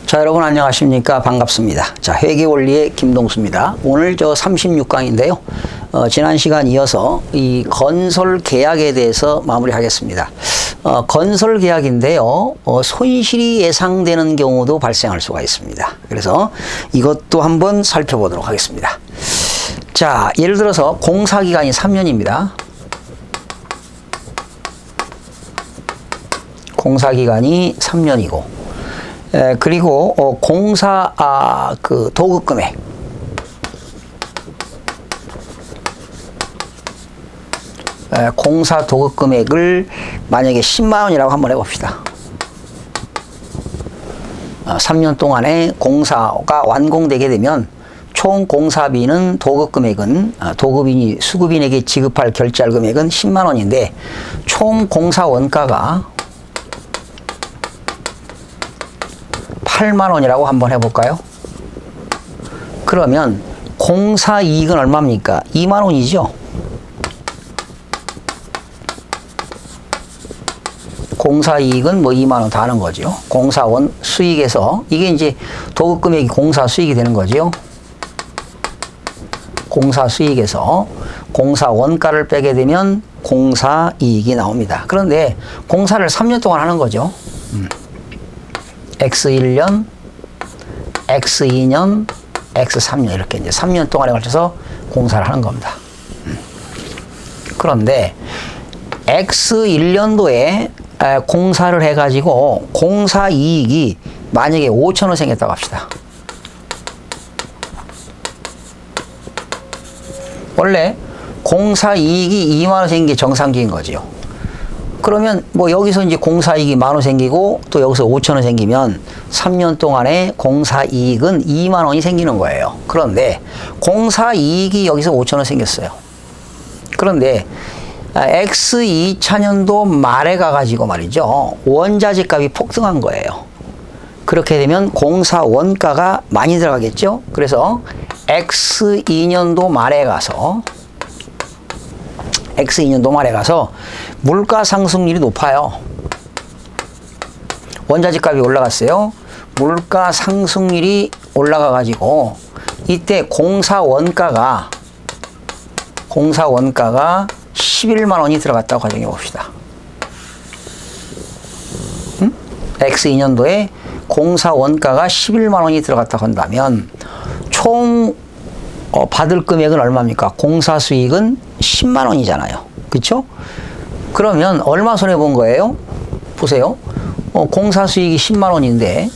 자, 여러분 안녕하십니까? 반갑습니다. 자, 회계원리의 김동수입니다. 오늘 36강인데요. 지난 시간 이어서 이 건설 계약에 대해서 마무리하겠습니다. 건설 계약인데요. 손실이 예상되는 경우도 발생할 수가 있습니다. 그래서 이것도 한번 살펴보도록 하겠습니다. 자, 예를 들어서 공사 기간이 3년입니다. 공사 기간이 3년이고 그리고 공사 그 도급 금액 공사 도급 금액을 만약에 10만 원이라고 한번 해봅시다. 3년 동안에 공사가 완공되게 되면 총 공사비는 도급 금액은 도급인이 수급인에게 지급할 결제할 금액은 10만 원인데 총 공사 원가가 8만 원이라고 한번 해볼까요? 그러면 공사 이익은 얼마입니까? 2만 원이죠. 공사 이익은 뭐 2만 원 다 하는 거죠. 공사원 수익에서 이게 이제 도급 금액이 공사 수익이 되는 거죠. 공사 수익에서 공사 원가를 빼게 되면 공사 이익이 나옵니다. 그런데 공사를 3년 동안 하는 거죠. X1년, X2년, X3년 이렇게 이제 3년 동안에 걸쳐서 공사를 하는 겁니다. 그런데 X1년도에 공사를 해가지고 공사 이익이 만약에 5천 원 생겼다고 합시다. 원래 공사 이익이 2만 원 생긴 게 정상적인 거지요. 그러면 뭐 여기서 이제 공사 이익이 10,000원 생기고 또 여기서 5,000원 생기면 3년 동안에 공사 이익은 2만 원이 생기는 거예요. 그런데 공사 이익이 여기서 5,000원 생겼어요. 그런데 X2차년도 말에 가가지고 말이죠. 원자재 값이 폭등한 거예요. 그렇게 되면 공사 원가가 많이 들어가겠죠. 그래서 X2년도 말에 가서 물가 상승률이 높아요. 원자재 값이 올라갔어요. 물가 상승률이 올라가 가지고 이때 공사 원가가 11만 원이 들어갔다고 가정해 봅시다. X2년도에 공사 원가가 11만 원이 들어갔다고 한다면 총 받을 금액은 얼마입니까? 공사 수익은 10만 원이잖아요. 그렇죠? 그러면 얼마 손해 본 거예요? 보세요. 공사 수익이 10만 원인데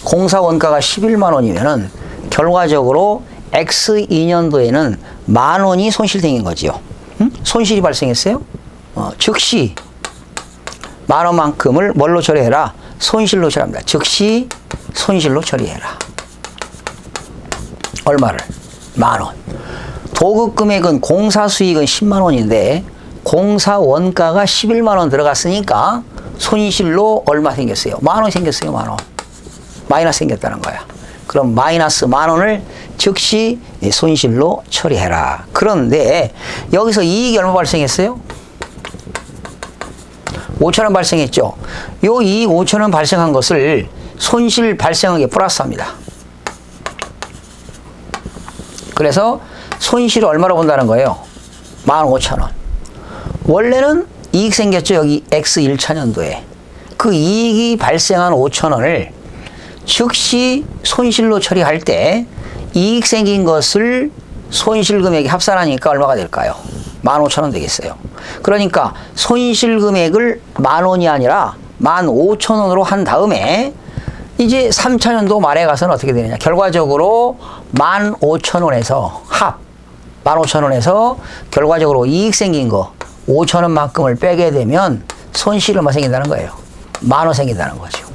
공사 원가가 11만 원이면은 결과적으로 X2년도에는 10,000원이 손실된 거지요. 손실이 발생했어요. 즉시 10,000원만큼을 뭘로 처리해라? 손실로 처리합니다. 즉시 손실로 처리해라. 얼마를? 10,000원. 도급 금액은 공사 수익은 10만 원인데 공사 원가가 11만 원 들어갔으니까 손실로 얼마 생겼어요? 10,000원 생겼어요. 10,000원. 마이너스 생겼다는 거야. 그럼 마이너스 10,000원을 즉시 손실로 처리해라. 그런데 여기서 이익이 얼마 발생했어요? 5,000원 발생했죠. 요 이익 5,000원 발생한 것을 손실 발생한 게 플러스합니다. 그래서 손실을 얼마로 본다는 거예요? 15,000원. 원래는 이익 생겼죠. 여기 X1차년도에. 그 이익이 발생한 5,000원을 즉시 손실로 처리할 때 이익 생긴 것을 손실 금액이 합산하니까 얼마가 될까요? 15,000원 되겠어요. 그러니까 손실 금액을 10,000원이 아니라 15,000원으로 한 다음에 이제 3차년도 말에 가서는 어떻게 되느냐. 결과적으로 15,000원에서 15,000원에서 결과적으로 이익 생긴 거 5,000원만큼을 빼게 되면 손실이 얼마 생긴다는 거예요. 10,000원 생긴다는 거죠.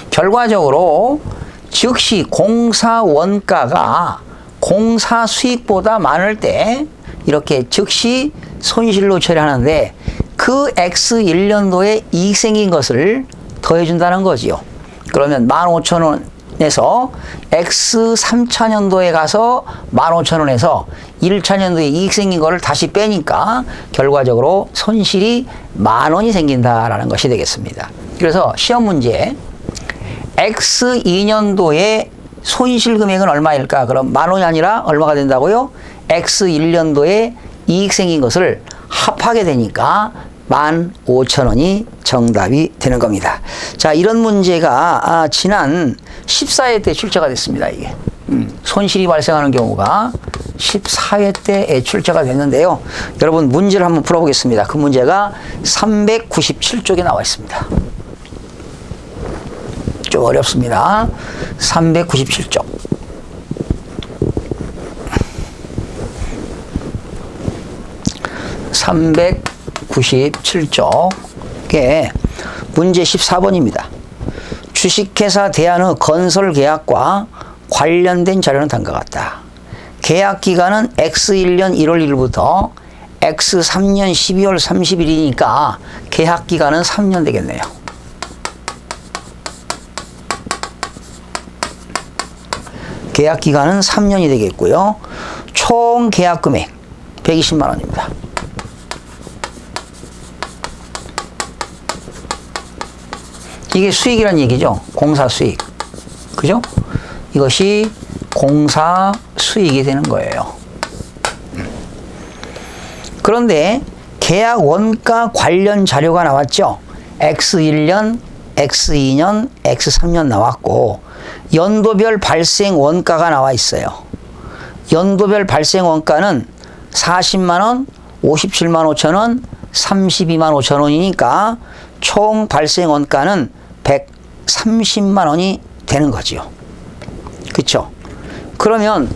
결과적으로 즉시 공사 원가가 공사 수익보다 많을 때 이렇게 즉시 손실로 처리하는데 그 X1년도에 이익 생긴 것을 더해준다는 거지요. 그러면 15,000원에서 X3차년도에 가서 15,000원에서 1차년도에 이익 생긴 거를 다시 빼니까 결과적으로 손실이 10,000원이 생긴다라는 것이 되겠습니다. 그래서 시험 문제 X2년도에 손실 금액은 얼마일까? 그럼 10,000원이 아니라 얼마가 된다고요? X1년도에 이익 생긴 것을 합하게 되니까 15,000원이 정답이 되는 겁니다. 자, 이런 문제가 지난 14회 때 출제가 됐습니다. 이게 손실이 발생하는 경우가 14회 때에 출제가 됐는데요. 여러분 문제를 한번 풀어보겠습니다. 그 문제가 397쪽에 나와 있습니다. 좀 어렵습니다. 397쪽. (397쪽에) 문제 14번입니다. 주식회사 대한의 건설계약과 관련된 자료는 다음과 같다. 계약기간은 X1년 1월 1일부터 X3년 12월 30일이니까 계약기간은 3년 되겠네요. 계약기간은 3년이 되겠고요. 총 계약금액 120만 원입니다. 이게 수익이란 얘기죠. 공사 수익. 그죠? 이것이 공사 수익이 되는 거예요. 그런데 계약 원가 관련 자료가 나왔죠. X1년, X2년, X3년 나왔고 연도별 발생 원가가 나와 있어요. 연도별 발생 원가는 40만 원, 57만 5천 원, 32만 5천 원이니까 총 발생 원가는 130만 원이 되는 거지요. 그쵸? 그러면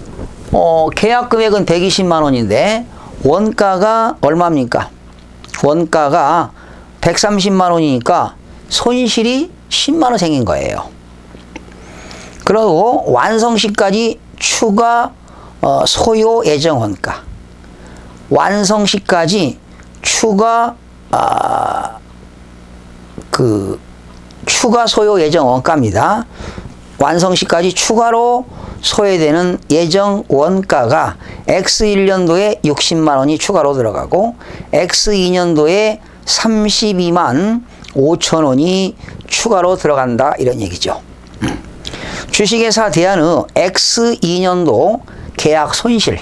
계약 금액은 120만 원인데 원가가 얼마입니까? 원가가 130만 원이니까 손실이 10만 원 생긴 거예요. 그리고 완성 시까지 추가 소요 예정 원가. 완성 시까지 추가 추가 소요 예정 원가입니다. 완성 시까지 추가로 소요되는 예정 원가가 X1년도에 60만 원이 추가로 들어가고 X2년도에 32만 5천 원이 추가로 들어간다 이런 얘기죠. 주식회사 대한의 X2년도 계약 손실.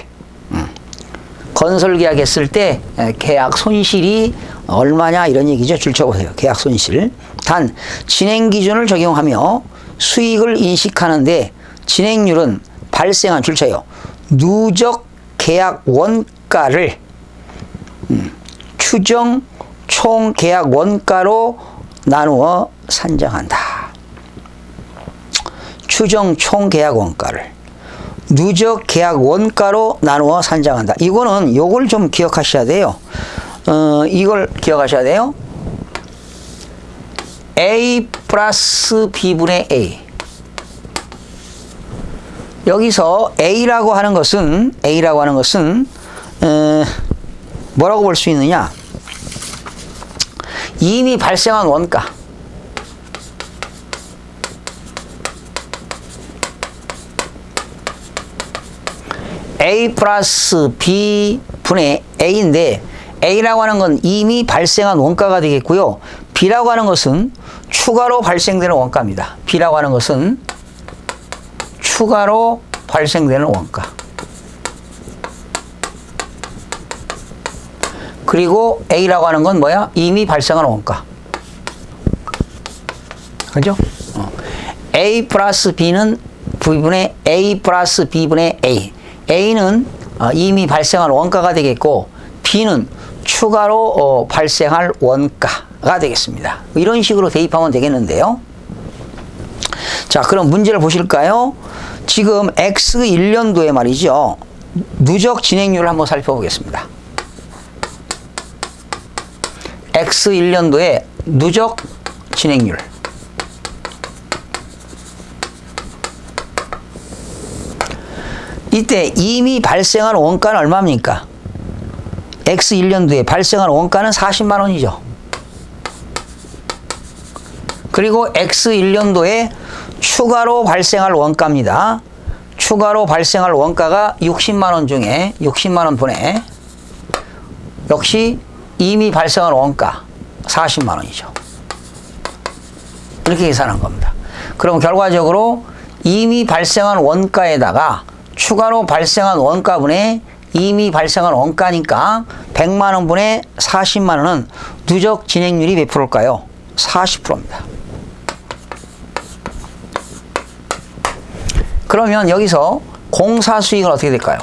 건설 계약했을 때 계약 손실이 얼마냐 이런 얘기죠. 줄쳐보세요. 계약 손실. 단 진행 기준을 적용하며 수익을 인식하는데 진행률은 발생한 줄쳐요. 누적 계약 원가를 추정 총 계약 원가로 나누어 산정한다. 추정 총 계약 원가를 누적 계약 원가로 나누어 산정한다. 이거는 요걸 좀 기억하셔야 돼요. 이걸 기억하셔야 돼요. A 플러스 B분의 A. 여기서 A라고 하는 것은 뭐라고 볼 수 있느냐? 이미 발생한 원가. A 플러스 B 분의 A인데 A라고 하는 건 이미 발생한 원가가 되겠고요. B라고 하는 것은 추가로 발생되는 원가입니다. B라고 하는 것은 추가로 발생되는 원가. 그리고 A라고 하는 건 뭐야? 이미 발생한 원가. 그죠? A 플러스 B는 B분의 A 플러스 B분의 A. A는 이미 발생한 원가가 되겠고 B는 추가로 발생할 원가가 되겠습니다. 이런 식으로 대입하면 되겠는데요. 자, 그럼 문제를 보실까요? 지금 X1년도에 말이죠. 누적 진행률을 한번 살펴보겠습니다. X1년도에 누적 진행률. 이때 이미 발생한 원가는 얼마입니까? X1년도에 발생한 원가는 40만 원이죠. 그리고 X1년도에 추가로 발생할 원가입니다. 추가로 발생할 원가가 60만 원 중에 60만 원 분의 역시 이미 발생한 원가 40만 원이죠. 이렇게 계산한 겁니다. 그럼 결과적으로 이미 발생한 원가에다가 추가로 발생한 원가분의 이미 발생한 원가니까 100만 원분의 40만 원은 누적 진행률이 몇 프로일까요? 40%입니다. 그러면 여기서 공사 수익은 어떻게 될까요?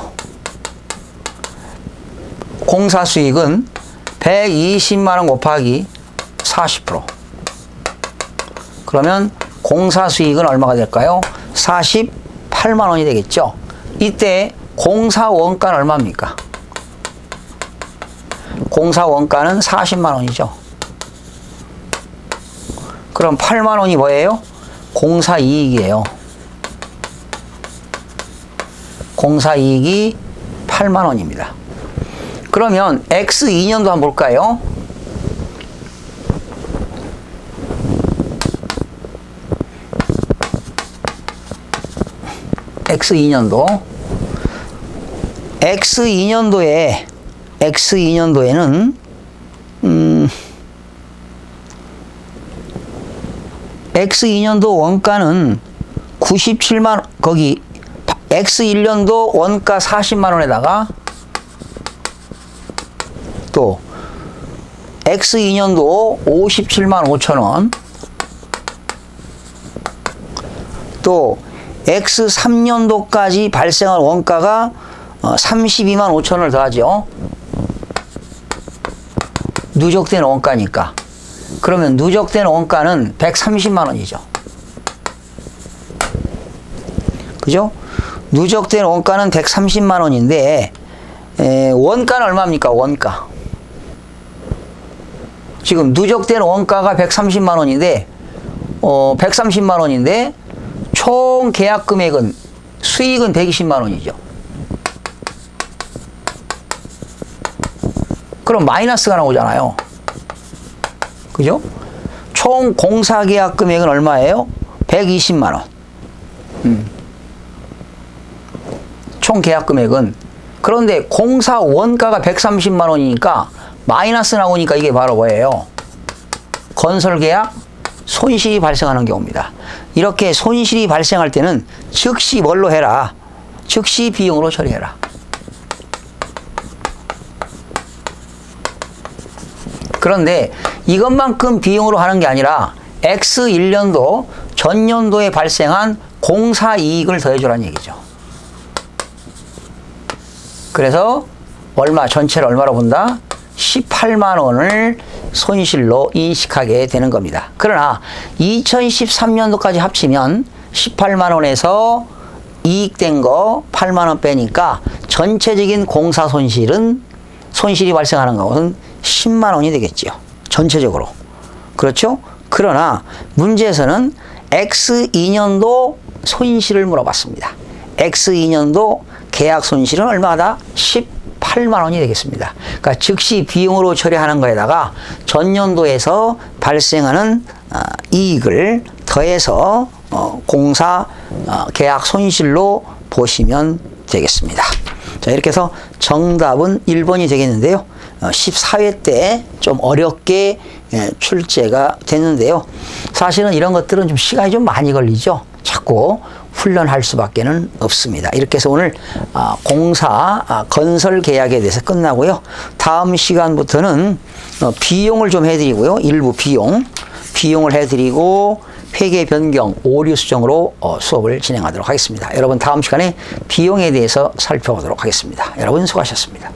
공사 수익은 120만 원 곱하기 40%. 그러면 공사 수익은 얼마가 될까요? 48만 원이 되겠죠. 이때 공사 원가는 얼마입니까? 공사 원가는 40만 원이죠. 그럼 8만 원이 뭐예요? 공사 이익이에요. 공사 이익이 8만 원입니다. 그러면 X2년도 한번 볼까요? X2년도에는 X2년도 원가는 97만, 거기 X1년도 원가 40만 원에다가 또 X2년도 57만 5천 원, 또 X3년도까지 발생한 원가가 32만 5천 원을 더하죠. 누적된 원가니까. 그러면 누적된 원가는 130만 원이죠. 그죠? 누적된 원가는 130만 원인데 원가는 얼마입니까? 원가. 지금 누적된 원가가 130만 원인데 130만 원인데 총 계약 금액은 수익은 120만 원이죠. 그럼 마이너스가 나오잖아요. 그죠? 총 공사 계약 금액은 얼마예요? 120만 원. 총 계약 금액은. 그런데 공사 원가가 130만 원이니까 마이너스 나오니까 이게 바로 뭐예요? 건설 계약 손실이 발생하는 경우입니다. 이렇게 손실이 발생할 때는 즉시 뭘로 해라? 즉시 비용으로 처리해라. 그런데 이것만큼 비용으로 하는 게 아니라 X1년도 전년도에 발생한 공사 이익을 더해주라는 얘기죠. 그래서 얼마, 전체를 얼마로 본다? 18만 원을 손실로 인식하게 되는 겁니다. 그러나 2013년도까지 합치면 18만 원에서 이익된 거 8만 원 빼니까 전체적인 공사 손실이 발생하는 것은 10만 원이 되겠지요. 전체적으로. 그렇죠? 그러나 문제에서는 X2년도 손실을 물어봤습니다. X2년도 계약 손실은 얼마다? 18만 원이 되겠습니다. 그러니까 즉시 비용으로 처리하는 거에다가 전년도에서 발생하는 이익을 더해서 공사 계약 손실로 보시면 되겠습니다. 자, 이렇게 해서 정답은 1번이 되겠는데요. 14회 때 좀 어렵게 출제가 됐는데요. 사실은 이런 것들은 좀 시간이 좀 많이 걸리죠. 자꾸 훈련할 수밖에는 없습니다. 이렇게 해서 오늘 건설 계약에 대해서 끝나고요. 다음 시간부터는 비용을 좀 해드리고요. 일부 비용을 해드리고 회계 변경, 오류 수정으로 수업을 진행하도록 하겠습니다. 여러분 다음 시간에 비용에 대해서 살펴보도록 하겠습니다. 여러분 수고하셨습니다.